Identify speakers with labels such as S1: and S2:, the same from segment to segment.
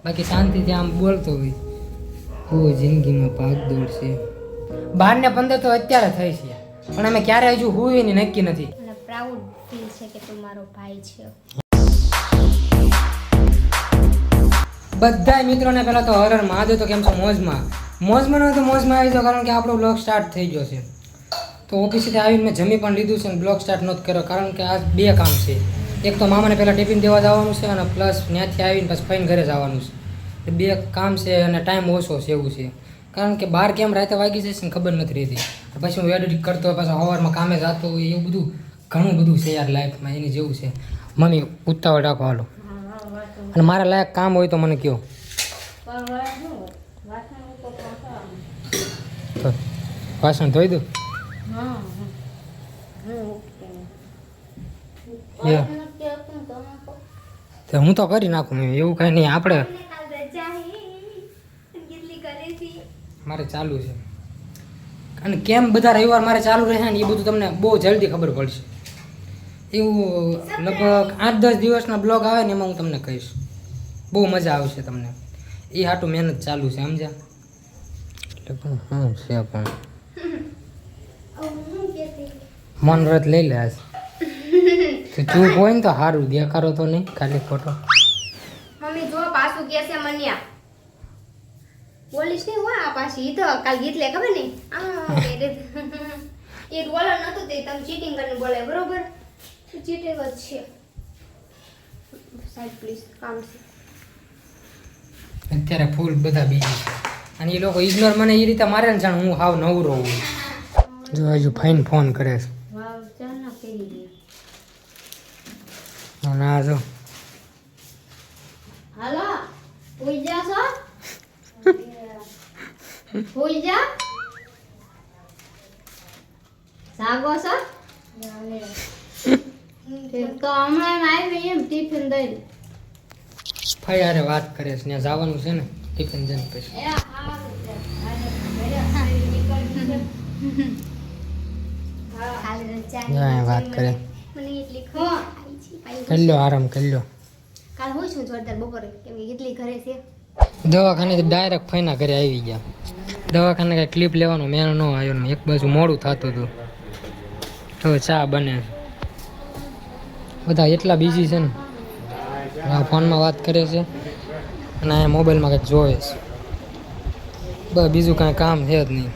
S1: બાકી શાંતિથી આમ બોલતો હોય. બહુ જિંદગીમાં ભાગદોડ છે. 12 ને 15 તો અત્યારે થઈ છે, પણ અમે ક્યારે હજુ હુઈ ને નક્કી નથી.
S2: મને પ્રાઉડ ફીલ છે કે તું મારો ભાઈ છે.
S1: બધા મિત્રોને પહેલા તો હર હર મહાદેવ. તો કેમ છો? મોજમાં તો મોજમાં આવી જાઓ, કારણ કે આપણો બ્લોગ સ્ટાર્ટ થઈ ગયો છે. તો ઓફિસેથી આવીને મેં જમી પણ લીધું છે અને બ્લોગ સ્ટાર્ટ નહોતો કર્યો, કારણ કે આ 2 કામ છે. એક તો મામાને પહેલાં ટિફિન દેવા જવાનું છે અને પ્લસ ત્યાંથી આવીને પછી ફઈને ઘરે જવાનું છે. એ 2 કામ છે અને ટાઈમ ઓછો છે એવું છે, કારણ કે 12 કેમ રાતે વાગી જશે ને ખબર નથી રહેતી. પછી હું એડિટ કરતો હોય, પાછા સવારમાં કામે જતો હોય, એવું બધું ઘણું બધું છે યાર લાઈફમાં, એની જેવું છે. મમ્મી ઉતાવળ રાખો હાલો, અને મારા લાયક કામ હોય તો મને કહો. વાસણ ધોઈ દઉં? હું તો કરી નાખું, એવું કઈ નહીં. આપણે મારે ચાલુ છે, અને કેમ બધા રવિવાર મારે ચાલુ રહે ને એ બધું તમને બહુ જલ્દી ખબર પડશે. એવું લગભગ 8-10 દિવસના બ્લોગ આવે ને એમાં હું તમને કહીશ. બહુ મજા આવશે તમને. એ હાટું મહેનત ચાલુ છે, સમજ્યા? એટલે પણ શું છે, પણ મન વ્રત લઈ લે આજ. તો ચૂપ હોય ને તો સારું, દેખાડો તો નહીં ખાલી ખોટો.
S2: મમ્મી જો પાછું કે છે મન્યા બોલીશ નહીં હો. આ પાછી ઈ તો કાલ ગીત લે ખબર નહીં એ બોલો નતું તે તમે ચીટિંગ કરીને બોલે બરોબર. ચીટિંગ જ છે. સાઈડ પ્લીઝ કામ છે.
S1: અત્યારે ફૂલ બધા બીજી છે, અને એ લોકો ઇગ્નોર મને એ રીતે મારે ને જાણ હું હાવ નવરો હોઉં. જો હજુ ફાઈન ફોન કરે છે.
S2: વાવ ચાલ ના કરી દે.
S1: ના જો
S2: હાલો ઉઈ જા છો ઉઈ જા સાગો છો તો હમણાં આવી એમ ટિફિન દઈ
S1: ભાઈ યાર વાત કરે છે, ત્યાં જવાનું છે ને ટિફિન જઈને પછી. વાત કરે. કરી લો, આરામ કરી લો.
S2: કાલ હોય છું જોરદાર બપોરે કેમ કે કેટલી ઘરે છે.
S1: દવાખાને ડાયરેક્ટ ફઈના ઘરે આવી ગયા. દવાખાને કઈ ક્લિપ લેવાનો મેળ ન આવ્યો ને એક બાજુ મોડું થતું હતું. હવે ચા બને. બધા એટલા બીજી છે ને, ફોનમાં વાત કરે છે અને અહીંયા મોબાઈલમાં કંઈક જોવે છે. બસ બીજું કાંઈ કામ છે જ નહીં.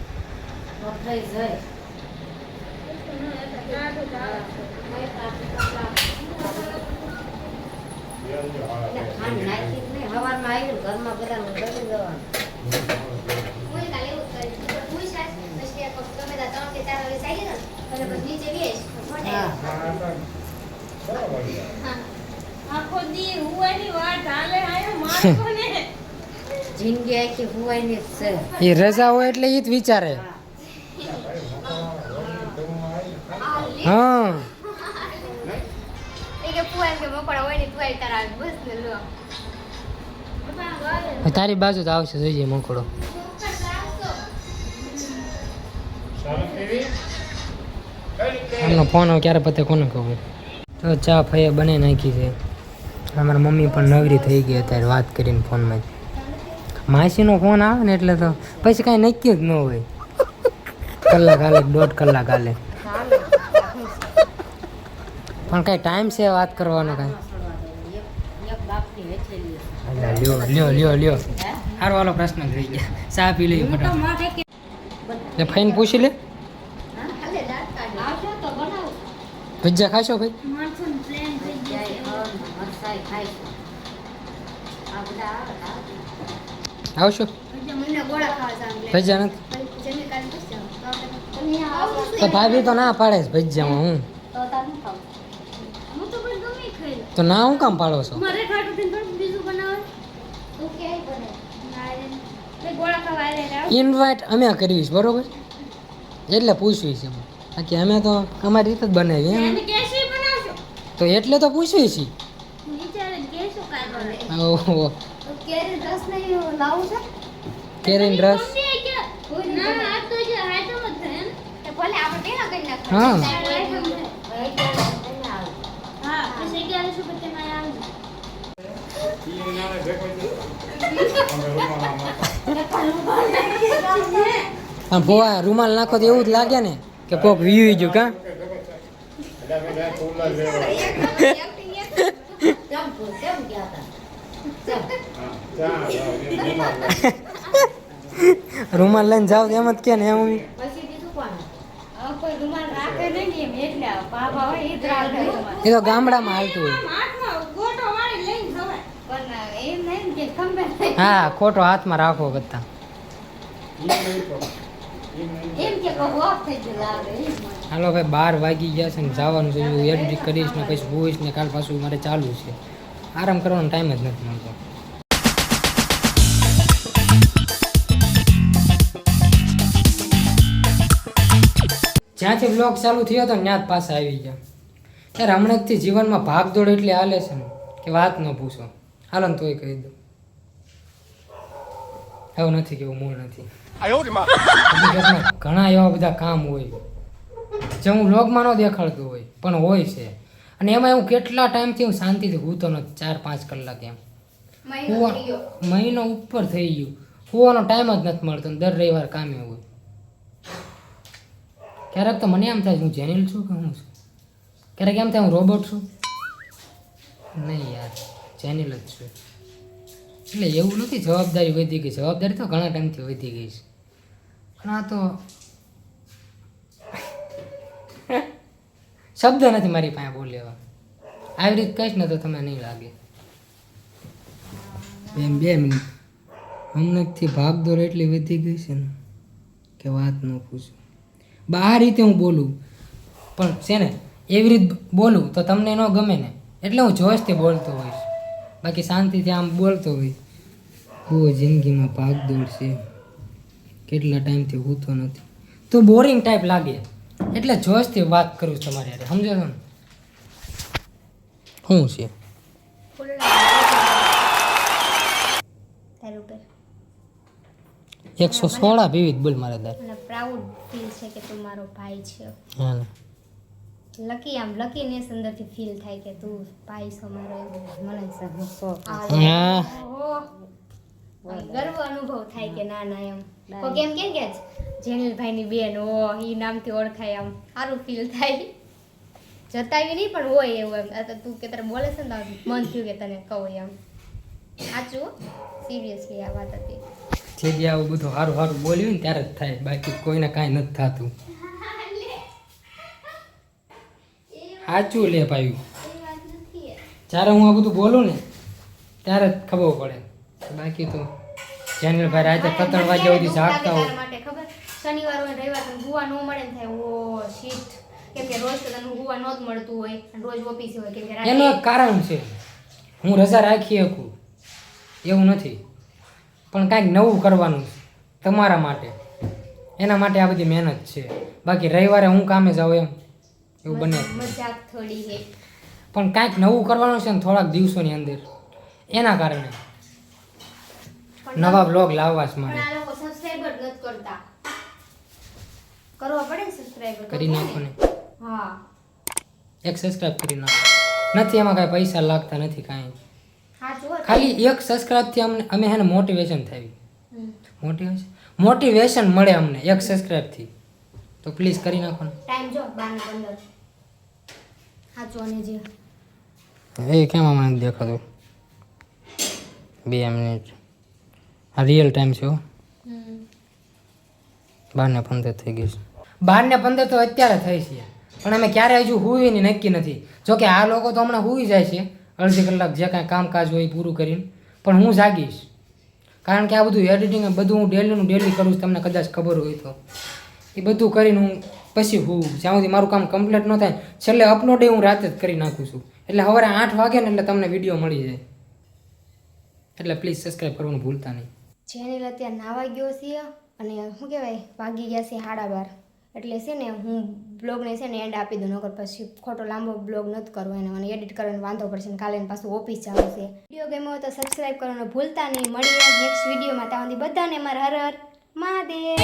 S3: જિંદગી આખી હુવાની જ છે.
S1: એ રજા હોય એટલે એ જ વિચારે. હા
S2: એ કે પુઆ કે મપડા હોય ને તું આઈ તારા બસ ને લો
S1: તારી બાજુ તો આવશે, જોઈએ મોકળો. એમનો ફોન હવે ક્યારે પતે કોને ખબર. તો ચા ફઈએ બનાવી નાખી છે. અમારા મમ્મી પણ નવરી થઈ ગઈ અત્યારે વાત કરીને ફોનમાં. માસીનો ફોન આવે ને એટલે તો પછી કાંઈ નક્કી જ ન હોય. કલાક હાલે 1.5 કલાક હાલે, પણ કાંઈ ટાઈમ છે વાત કરવાનો કાંઈ. લ્યો સારો વાલો પ્રશ્ન થઈ ગયા. ચા પી લઈએ ફટાફટ. ફાઈન પૂછી લે. ભજીયા ખાશો ભાઈ? આવશો? ભજીયા નથી તો ભાભી તો ના પાડે છે ભજીયામાં. હું તો ના હું કામ પાડો છો? ઇન્વાઇટ અમે કરવી છે બરોબર, એટલે પૂછવી છે. બાકી અમે તો અમારી રીતે જ બનાવી એમ તો, એટલે તો પૂછવી છે. ઓહો કેરીન રસ. હા આમ ભોવા રૂમાલ નાખો તો એવું જ લાગે ને કે કોક વીવી ગયું કા
S3: કેમ ગયા હતા
S1: રૂમાલ લઈને જાવ તો એમ જ કે ને એમ
S3: પછી બીજું કોણ કોઈ રૂમાલ રાખે નહીં એમ એટલે બાબા હોય એ જ રાખે રૂમાલ.
S1: એ તો ગામડામાં હાલતું હોય
S3: પણ એમ નહીં કે ખંભે નહીં.
S1: હા ખોટો હાથમાં રાખો બધા
S3: એમ કે કોઈ ઓફ થઈ ગયું લાગે એમ મને.
S1: હાલો ભાઈ 12 વાગી ગયા છે ને જવાનું છે હું એડિટ કરીશ ને પછી હોઈશ ને કાલ પાછું મારે ચાલુ છે આરામ કરવાનો ટાઈમ જ નથી મળતો જ્યાંથી બ્લોગ ચાલુ થયો હતો ને ત્યાં જ પાછા આવી ગયા ત્યારે હમણાંથી જીવનમાં ભાગદોડ એટલી હાલે છે ને કે વાત ન પૂછો હાલો ને તોય કહી દઉં એવું નથી કે એવું મૂળ નથી હકીકતમાં ઘણા એવા બધા કામ હોય જે હું વ્લોગમાં ન દેખાડતું હોય પણ હોય છે અને એમાં હું કેટલા ટાઈમથી હું શાંતિથી સૂતો નથી 4-5 કલાક એમ મહિનો ઉપર થઈ ગયું સુવાનો ટાઈમ જ નથી મળતો ને દર રવિવાર કામે હોય ક્યારેક તો મને એમ થાય હું જેનિલ છું કે હું છું ક્યારેક એમ થાય હું રોબોટ છું નહીં યાર જેનિલ જ છું એટલે એવું નથી જવાબદારી વધી ગઈ જવાબદારી તો ઘણા ટાઈમથી વધી ગઈ છે પણ આ તો શબ્દ નથી મારી પાસે બોલે એવા આવી રીતે કહીશ ને તો તમને નહીં લાગે એમ 2 મિનિટ હમણાંથી ભાગદોડ એટલી વધી ગઈ છે ને કે વાત ન પૂછો આ રીતે હું બોલું પણ છે ને એવી રીતે બોલું તો તમને ન ગમે ને એટલે હું જોશથી બોલતો હોઈશ બાકી શાંતિથી આમ બોલતો હોય બહુ જિંદગીમાં ભાગદોડ છે કેટલા ટાઈમથી ઊતો નથી તો બોરિંગ ટાઈપ લાગે એટલે જોશથી વાત કરું છું તમારે યાર સમજો છો ને શું છે
S2: તારું પર
S1: 116 પીવી બોલ મારે દર
S2: મને પ્રાઉડ ફીલ છે કે તું મારો ભાઈ છે
S1: હા ને
S2: લકી આમ લકીનેસ અંદરથી ફીલ થાય કે તું ભાઈ છો મારો એવું મને
S1: હા
S2: ગર્વ અનુભવ થાય કે ના ના એમ તો કેમ કે જેનિલભાઈની બેન ઓ ઈ નામથી ઓળખાય આમ સારું ફીલ થાય જતાવી નહીં પણ હોય એવું એમ આ તો તું કે તારે બોલે છે ને તો મન થયું કે તને કહું એમ સાચું સિરિયસલી આ વાત હતી
S1: જે આવું બધું સારું સારું બોલ્યું ને ત્યારે જ થાય બાકી કોઈને કાંઈ નથી થતું સાચું લે ભાઈ જ્યારે હું આ બધું બોલું ને ત્યારે જ ખબર પડે બાકી તો જેનિલભાઈ રાતે 3 વાગ્યા સુધી જાગતા હોય
S2: માટે ખબર શનિવાર હોય રવિવાર તને હુવા ન મળે ને થાય ઓ શીટ કેમ કે રોજ તો તને હુવા ન જ મળતું હોય અને રોજ ઓફિસે હોય કેમ કે
S1: એનું એક કારણ છે હું રજા રાખી શકું એવું નથી પણ કાંઈક નવું કરવાનું છે તમારા માટે એના માટે આ બધી મહેનત છે બાકી રવિવારે હું કામે જાઉં એમ એવું બને
S2: મજાક થોડી હે
S1: પણ કાંઈક નવું કરવાનું છે ને થોડાક દિવસોની અંદર એના કારણે નવા બ્લોગ લાવવા છે
S2: પણ
S1: મારે
S2: આ લોકો સબસ્ક્રાઇબર નથી કરતા કરવા પડે ને સબસ્ક્રાઇબર
S1: કરી નાખો ને
S2: હા
S1: એક સબસ્ક્રાઇબ કરી નાખો નથી એમાં કાંઈ પૈસા લાગતા નથી કાંઈ
S2: સાચું હો.
S1: ખાલી એક સબસ્ક્રાઇબથી અમે હે ને મોટિવેશન થાય મોટિવેશન મળે અમને એક સબસ્ક્રાઇબથી તો પ્લીઝ કરી નાખો ને
S2: ટાઈમ જો 12:15 સાચું અને જે
S1: એ કેમ મને દેખાતું 2 મિનિટ આ રિયલ ટાઈમ છે હો 12:15 થઈ ગઈ છે 12:15 તો અત્યારે થઈ છે પણ અમે ક્યારે હજુ હુઈને નક્કી નથી જોકે આ લોકો તો હમણાં હુઈ જાય છે અડધી કલાક જે કાંઈ કામકાજ હોય એ પૂરું કરીને પણ હું જાગીશ કારણ કે આ બધું એડિટિંગ બધું હું ડેલી કરું છું તમને કદાચ ખબર હોય તો એ બધું કરીને હું પછી હું જ્યાં સુધી મારું કામ કમ્પ્લીટ ન થાય છેલ્લે અપલોડ હું રાતે જ કરી નાખું છું એટલે સવારે 8 વાગે ને એટલે તમને વિડીયો મળી જાય એટલે પ્લીઝ સબસ્ક્રાઈબ કરવાનું ભૂલતા નહીં
S2: જેનિલ અત્યારે નાવા ગયો છે અને શું કહેવાય વાગી ગયા છે 12:30 એટલે છે ને હું બ્લોગને છે ને એન્ડ આપી દઉં નકર પછી ખોટો લાંબો બ્લોગ નથી કરવો એને મને એડિટ કરવાનો વાંધો પડશે ને કાલે પાછું ઓફિસ જવું છે વિડીયો ગમ્યો હોય તો સબસ્ક્રાઈબ કરવાનું ભૂલતા નહીં મળીએ નેક્સ્ટ વિડીયોમાં ત્યાં સુધી બધાને મારા હર હર મહાદેવ.